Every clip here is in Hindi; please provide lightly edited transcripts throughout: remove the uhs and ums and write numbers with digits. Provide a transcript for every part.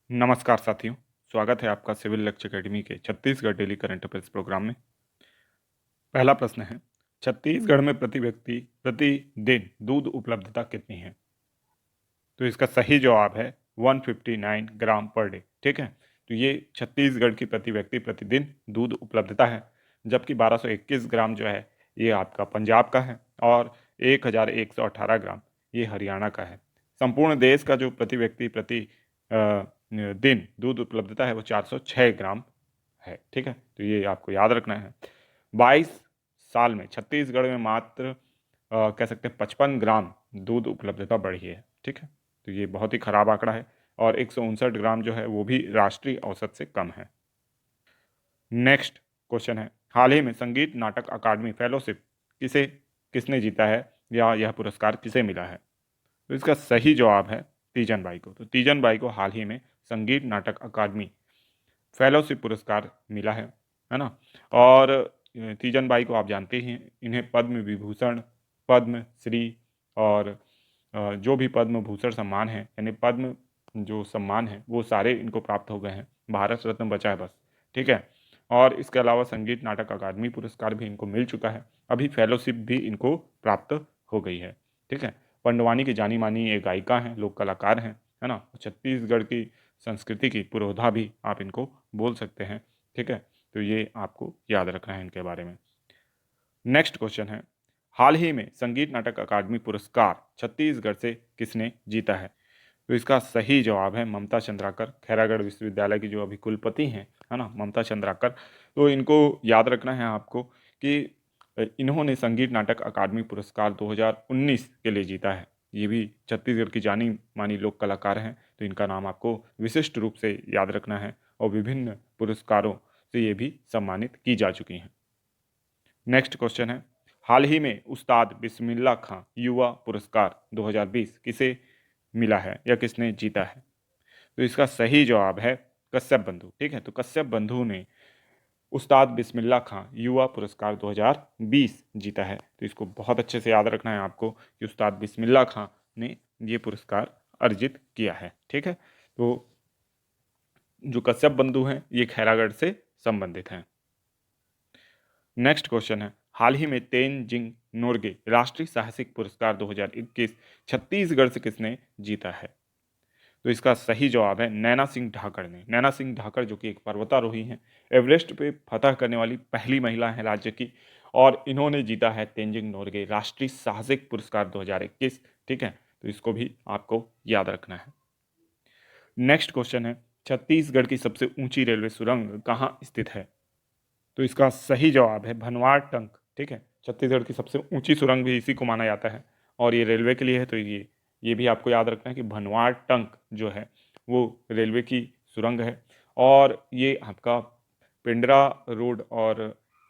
नमस्कार साथियों, स्वागत है आपका सिविल लक्ष्य अकेडमी के Chhattisgarh daily current affairs programme में। पहला प्रश्न है, छत्तीसगढ़ में प्रति व्यक्ति प्रतिदिन दूध उपलब्धता कितनी है? तो इसका सही जवाब है 159 ग्राम पर डे। ठीक है, तो ये छत्तीसगढ़ की प्रति व्यक्ति प्रतिदिन दूध उपलब्धता है, जबकि 1221 ग्राम जो है ये आपका पंजाब का है और 1118 ग्राम ये हरियाणा का है। संपूर्ण देश का जो प्रति व्यक्ति प्रति दिन दूध उपलब्धता है वो 406 ग्राम है। ठीक है, तो ये आपको याद रखना है। 22 साल में छत्तीसगढ़ में मात्र कह सकते हैं 55 ग्राम दूध उपलब्धता बढ़ी है। ठीक है, तो ये बहुत ही खराब आंकड़ा है और 159 ग्राम जो है वो भी राष्ट्रीय औसत से कम है। नेक्स्ट क्वेश्चन है, हाल ही में संगीत नाटक अकादमी फेलोशिप किसने जीता है या यह पुरस्कार किसे मिला है? तो इसका सही जवाब है तीजन बाई को। तो तीजन बाई को हाल ही में संगीत नाटक अकादमी फेलोशिप पुरस्कार मिला है ना। और तीजन बाई को आप जानते ही हैं, इन्हें पद्म विभूषण, पद्म श्री और जो भी पद्म भूषण सम्मान है, यानी पद्म जो सम्मान है वो सारे इनको प्राप्त हो गए हैं। भारत रत्न बचा है बस। ठीक है, और इसके अलावा संगीत नाटक अकादमी पुरस्कार भी इनको मिल चुका है, अभी फेलोशिप भी इनको प्राप्त हो गई है। ठीक है, पंडवानी की जानी मानी ये गायिका हैं, लोक कलाकार हैं, है ना। छत्तीसगढ़ की संस्कृति की पुरोधा भी आप इनको बोल सकते हैं। ठीक है, तो ये आपको याद रखना है इनके बारे में। नेक्स्ट क्वेश्चन है, हाल ही में संगीत नाटक अकादमी पुरस्कार छत्तीसगढ़ से किसने जीता है? तो इसका सही जवाब है ममता चंद्राकर, खैरागढ़ विश्वविद्यालय की जो अभी कुलपति हैं, है ना, ममता चंद्राकर। तो इनको याद रखना है आपको कि इन्होंने संगीत नाटक अकादमी पुरस्कार 2019 के लिए जीता है। ये भी छत्तीसगढ़ की जानी मानी लोक कलाकार हैं, तो इनका नाम आपको विशिष्ट रूप से याद रखना है और विभिन्न पुरस्कारों से ये भी सम्मानित की जा चुकी हैं। नेक्स्ट क्वेश्चन है, हाल ही में उस्ताद बिस्मिल्लाह खां युवा पुरस्कार 2020 किसे मिला है या किसने जीता है? तो इसका सही जवाब है कश्यप बंधु। ठीक है, तो कश्यप बंधु ने उस्ताद बिस्मिल्लाह खां युवा पुरस्कार 2020 जीता है। तो इसको बहुत अच्छे से याद रखना है आपको कि उस्ताद बिस्मिल्लाह खां ने ये पुरस्कार अर्जित किया है। ठीक है, तो जो कश्यप बंधु हैं ये खैरागढ़ से संबंधित हैं। नेक्स्ट क्वेश्चन है, हाल ही में तेनजिंग नोर्गे राष्ट्रीय साहसिक पुरस्कार 2021 छत्तीसगढ़ से किसने जीता है? तो इसका सही जवाब है नैना सिंह ढाकड़ ने। नैना सिंह ढाकड़ जो कि एक पर्वतारोही हैं, एवरेस्ट पे फतह करने वाली पहली महिला है राज्य की, और इन्होंने जीता है तेनजिंग नोर्गे राष्ट्रीय साहसिक पुरस्कार 2021। ठीक है, तो इसको भी आपको याद रखना है। नेक्स्ट क्वेश्चन है, छत्तीसगढ़ की सबसे ऊंची रेलवे सुरंग कहाँ स्थित है? तो इसका सही जवाब है भनवाड़ टंक। ठीक है, छत्तीसगढ़ की सबसे ऊंची सुरंग भी इसी को माना जाता है और ये रेलवे के लिए है। तो ये भी आपको याद रखना है कि भनवाड़ टंक जो है वो रेलवे की सुरंग है और ये आपका पिंडरा रोड और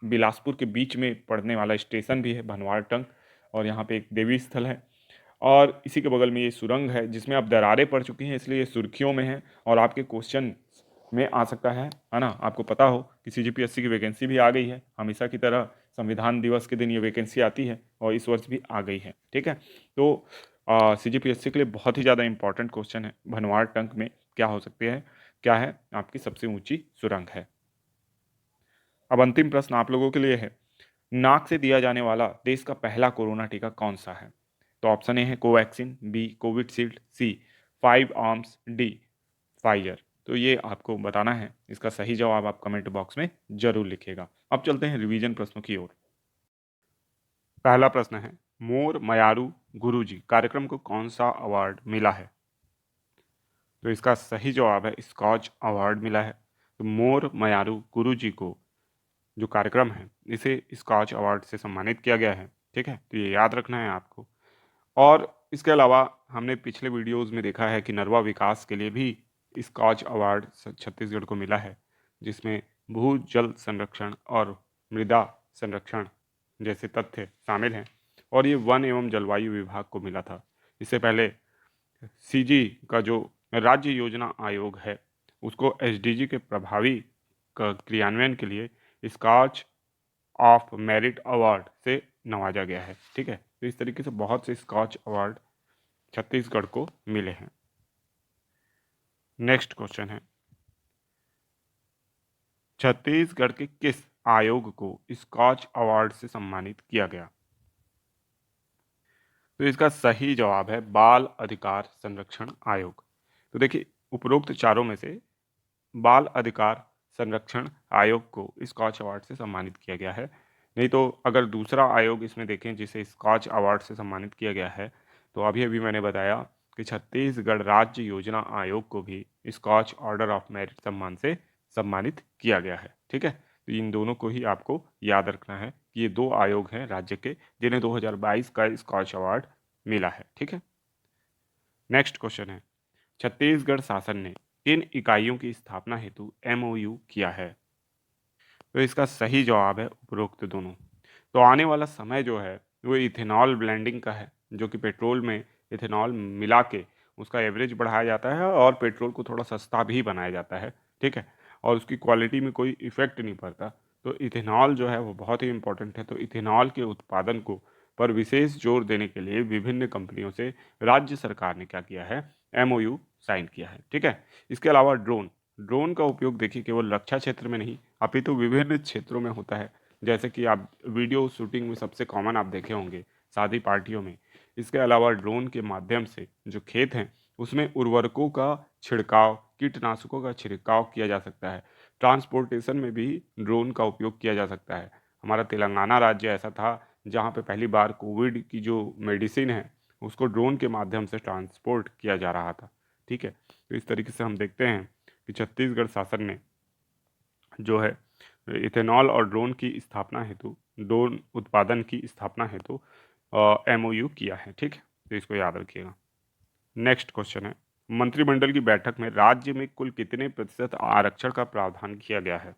बिलासपुर के बीच में पड़ने वाला स्टेशन भी है भनवाड़ टंक, और यहाँ पे एक देवी स्थल है और इसी के बगल में ये सुरंग है जिसमें अब दरारें पड़ चुकी हैं, इसलिए ये सुर्खियों में है और आपके क्वेश्चन में आ सकता है ना। आपको पता हो कि सीजीपीएससी की वैकेंसी भी आ गई है, हमेशा की तरह संविधान दिवस के दिन ये वैकेंसी आती है और इस वर्ष भी आ गई है। ठीक है, तो सीजीपीएससी के लिए बहुत ही ज़्यादा इंपॉर्टेंट क्वेश्चन है, भनवाड़ टंक में क्या हो सकती है, क्या है आपकी सबसे ऊंची सुरंग है। अब अंतिम प्रश्न आप लोगों के लिए है, नाक से दिया जाने वाला देश का पहला कोरोना टीका कौन सा है? तो ऑप्शन ए है कोवैक्सीन, बी कोविडशील्ड, सी 5 आर्म्स, डी फाइजर। तो ये आपको बताना है, इसका सही जवाब आप कमेंट बॉक्स में जरूर लिखिएगा। अब चलते हैं रिवीजन प्रश्नों की ओर। पहला प्रश्न है, मोर मयारू गुरुजी कार्यक्रम को कौन सा अवार्ड मिला है? तो इसका सही जवाब है स्कॉच अवार्ड मिला है। तो मोर मयारू गुरुजी को जो कार्यक्रम है इसे स्कॉच अवार्ड से सम्मानित किया गया है। ठीक है, तो ये याद रखना है आपको। और इसके अलावा हमने पिछले वीडियोस में देखा है कि नरवा विकास के लिए भी स्कॉच अवार्ड छत्तीसगढ़ को मिला है, जिसमें भू जल संरक्षण और मृदा संरक्षण जैसे तथ्य शामिल हैं, और ये वन एवं जलवायु विभाग को मिला था। इससे पहले सीजी का जो राज्य योजना आयोग है उसको एसडीजी के प्रभावी क्रियान्वयन के लिए स्कॉच ऑफ मेरिट अवार्ड से नवाजा गया है। ठीक है, तो इस तरीके से बहुत से स्कॉच अवार्ड छत्तीसगढ़ को मिले हैं। नेक्स्ट क्वेश्चन है, छत्तीसगढ़ के किस आयोग को स्कॉच अवार्ड से सम्मानित किया गया? तो इसका सही जवाब है बाल अधिकार संरक्षण आयोग। तो देखिए, उपरोक्त चारों में से बाल अधिकार संरक्षण आयोग को स्कॉच अवार्ड से सम्मानित किया गया है। नहीं तो अगर दूसरा आयोग इसमें देखें जिसे स्कॉच अवार्ड से सम्मानित किया गया है, तो अभी अभी मैंने बताया कि छत्तीसगढ़ राज्य योजना आयोग को भी स्कॉच ऑर्डर ऑफ मेरिट सम्मान से सम्मानित किया गया है। ठीक है, तो इन दोनों को ही आपको याद रखना है कि ये दो आयोग हैं राज्य के जिन्हें 2022 का स्कॉच अवार्ड मिला है। ठीक है, नेक्स्ट क्वेश्चन है, छत्तीसगढ़ शासन ने किन इकाइयों की स्थापना हेतु एमओयू किया है? तो इसका सही जवाब है उपरोक्त दोनों। तो आने वाला समय जो है वो इथेनॉल ब्लेंडिंग का है, जो कि पेट्रोल में इथेनॉल मिला के उसका एवरेज बढ़ाया जाता है और पेट्रोल को थोड़ा सस्ता भी बनाया जाता है। ठीक है, और उसकी क्वालिटी में कोई इफेक्ट नहीं पड़ता। तो इथेनॉल जो है वो बहुत ही इंपॉर्टेंट है। तो इथेनॉल के उत्पादन को पर विशेष जोर देने के लिए विभिन्न कंपनियों से राज्य सरकार ने क्या किया है, एमओयू साइन किया है। ठीक है, इसके अलावा ड्रोन ड्रोन का उपयोग देखिए केवल रक्षा क्षेत्र में नहीं अपितु विभिन्न क्षेत्रों में होता है। जैसे कि आप वीडियो शूटिंग में सबसे कॉमन आप देखे होंगे शादी पार्टियों में। इसके अलावा ड्रोन के माध्यम से जो खेत हैं उसमें उर्वरकों का छिड़काव, कीटनाशकों का छिड़काव किया जा सकता है। ट्रांसपोर्टेशन में भी ड्रोन का उपयोग किया जा सकता है। हमारा तेलंगाना राज्य ऐसा था जहाँ पे पहली बार कोविड की जो मेडिसिन है उसको ड्रोन के माध्यम से ट्रांसपोर्ट किया जा रहा था। ठीक है, तो इस तरीके से हम देखते हैं कि छत्तीसगढ़ शासन ने जो है इथेनॉल और ड्रोन की स्थापना हेतु, ड्रोन उत्पादन की स्थापना हेतु एमओयू किया है। ठीक है, तो इसको याद रखिएगा। नेक्स्ट क्वेश्चन है, मंत्रिमंडल की बैठक में राज्य में कुल कितने प्रतिशत आरक्षण का प्रावधान किया गया है?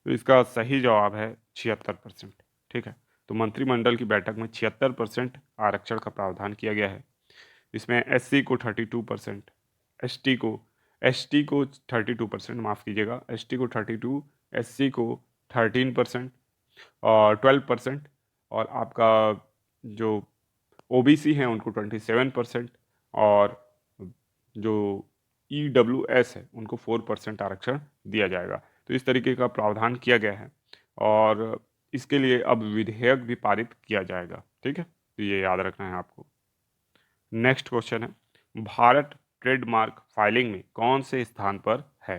तो इसका सही जवाब है 76%। ठीक है, तो मंत्रिमंडल की बैठक में 76% आरक्षण का प्रावधान किया गया है। इसमें एससी को 32%, एसटी को एसटी को 32%, माफ़ कीजिएगा, एसटी को 32, एससी को 13% और 12%, और आपका जो ओबीसी हैं उनको 27%, और जो ईडब्ल्यूएस है उनको 4% आरक्षण दिया जाएगा। तो इस तरीके का प्रावधान किया गया है और इसके लिए अब विधेयक भी पारित किया जाएगा। ठीक है, तो ये याद रखना है आपको। नेक्स्ट क्वेश्चन है, भारत ट्रेडमार्क फाइलिंग में कौन से स्थान पर है?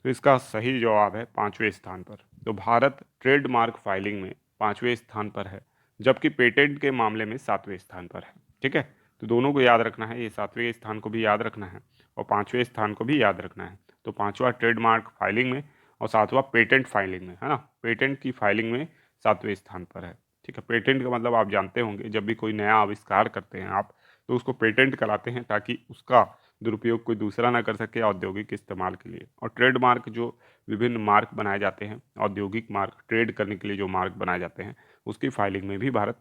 तो इसका सही जवाब है 5वें स्थान पर। तो भारत ट्रेडमार्क फाइलिंग में 5वें स्थान पर है, जबकि पेटेंट के मामले में 7वें स्थान पर है। ठीक है, तो दोनों को याद रखना है, ये 7वें स्थान को भी याद रखना है और 5वें स्थान को भी याद रखना है। तो 5वां ट्रेडमार्क फाइलिंग में और 7वां पेटेंट फाइलिंग में, है ना, पेटेंट की फाइलिंग में 7वें स्थान पर है। ठीक है, पेटेंट का मतलब आप जानते होंगे, जब भी कोई नया आविष्कार करते हैं आप तो उसको पेटेंट कराते हैं ताकि उसका दुरुपयोग कोई दूसरा ना कर सके औद्योगिक इस्तेमाल के लिए। और ट्रेडमार्क जो विभिन्न मार्क बनाए जाते हैं, औद्योगिक मार्क, ट्रेड करने के लिए जो मार्क बनाए जाते हैं, उसकी फाइलिंग में भी भारत